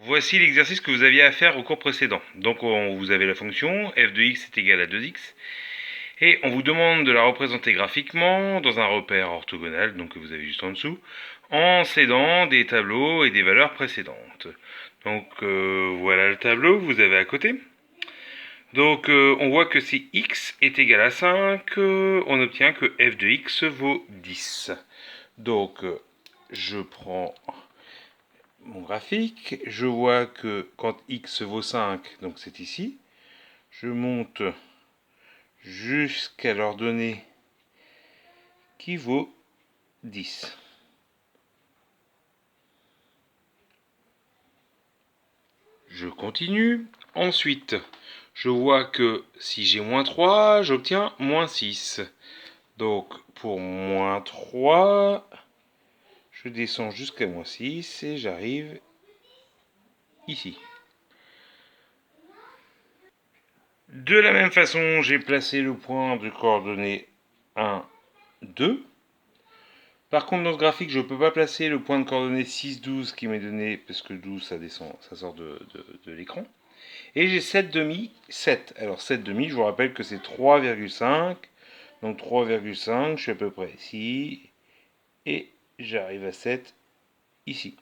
Voici l'exercice que vous aviez à faire au cours précédent. Donc vous avez la fonction f de x est égal à 2x et on vous demande de la représenter graphiquement dans un repère orthogonal, donc que vous avez juste en dessous, en cédant des tableaux et des valeurs précédentes. Donc voilà le tableau que vous avez à côté. Donc on voit que si x est égal à 5, on obtient que f de x vaut 10. Donc je prends mon graphique, je vois que quand x vaut 5, donc c'est ici, je monte jusqu'à l'ordonnée qui vaut 10. Je continue. Ensuite, je vois que si j'ai moins 3, j'obtiens moins 6. Donc pour moins 3, je descends jusqu'à moins 6 et j'arrive ici. De la même façon, j'ai placé le point de coordonnées 1, 2. Par contre, dans ce graphique, je ne peux pas placer le point de coordonnées 6, 12 qui m'est donné, parce que 12, ça descend, ça sort de l'écran. Et j'ai 7 demi, 7. Alors 7 demi, je vous rappelle que c'est 3,5. Donc 3,5, je suis à peu près ici. Et j'arrive à 7 ici.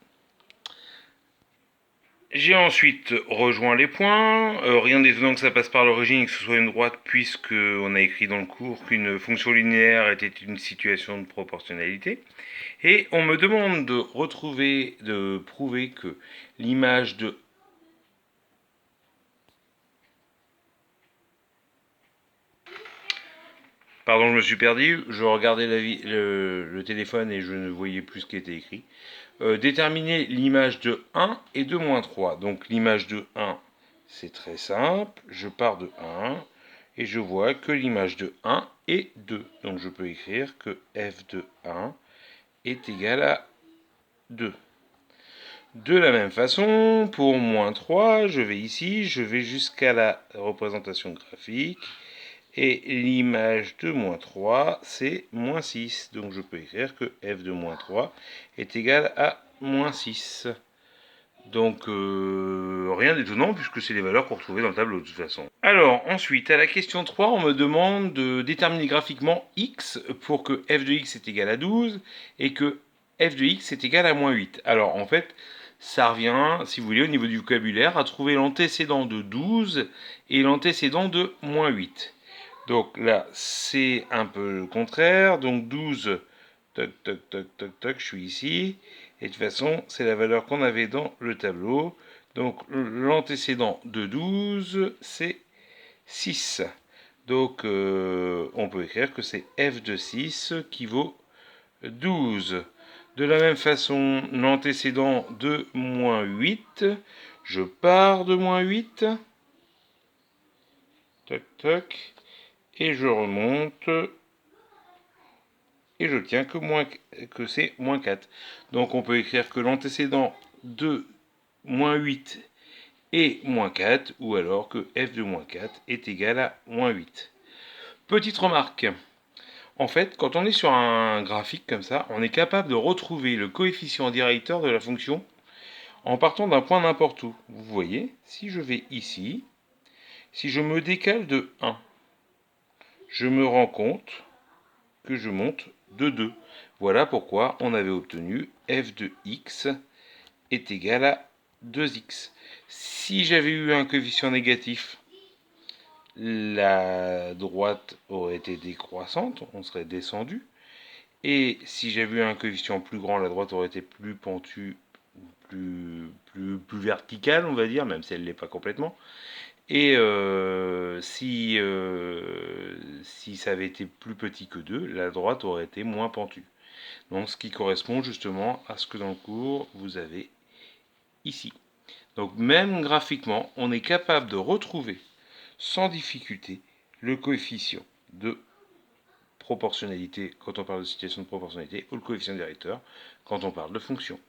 J'ai ensuite rejoint les points. Rien d'étonnant que ça passe par l'origine et que ce soit une droite, puisque on a écrit dans le cours qu'une fonction linéaire était une situation de proportionnalité. Et on me demande de prouver que l'image de Pardon, je me suis perdu, je regardais le téléphone et je ne voyais plus ce qui était écrit. Déterminer l'image de 1 et de moins 3. Donc l'image de 1, c'est très simple. Je pars de 1 et je vois que l'image de 1 est 2. Donc je peux écrire que f de 1 est égal à 2. De la même façon, pour moins 3, je vais ici, je vais jusqu'à la représentation graphique. Et l'image de moins 3, c'est moins 6. Donc je peux écrire que f de moins 3 est égal à moins 6. Donc rien d'étonnant puisque c'est les valeurs qu'on retrouvait dans le tableau de toute façon. Alors ensuite, à la question 3, on me demande de déterminer graphiquement x pour que f de x est égal à 12 et que f de x est égal à moins 8. Alors en fait, ça revient, si vous voulez, au niveau du vocabulaire, à trouver l'antécédent de 12 et l'antécédent de moins 8. Donc là, c'est un peu le contraire. Donc 12, toc, toc, toc, toc, toc, je suis ici. Et de toute façon, c'est la valeur qu'on avait dans le tableau. Donc l'antécédent de 12, c'est 6. Donc on peut écrire que c'est f de 6 qui vaut 12. De la même façon, l'antécédent de moins 8, je pars de moins 8. Toc, toc. Et je remonte et je tiens que c'est moins 4. Donc on peut écrire que l'antécédent de moins 8 est moins 4, ou alors que f de moins 4 est égal à moins 8. Petite remarque, en fait, quand on est sur un graphique comme ça, on est capable de retrouver le coefficient directeur de la fonction en partant d'un point n'importe où. Vous voyez, si je vais ici, si je me décale de 1, je me rends compte que je monte de 2. Voilà pourquoi on avait obtenu f de x est égal à 2x. Si j'avais eu un coefficient négatif, la droite aurait été décroissante, on serait descendu. Et si j'avais eu un coefficient plus grand, la droite aurait été plus pentue, plus verticale, on va dire, même si elle ne l'est pas complètement. Et si ça avait été plus petit que 2, la droite aurait été moins pentue. Donc ce qui correspond justement à ce que dans le cours vous avez ici. Donc même graphiquement, on est capable de retrouver sans difficulté le coefficient de proportionnalité quand on parle de situation de proportionnalité ou le coefficient directeur quand on parle de fonction.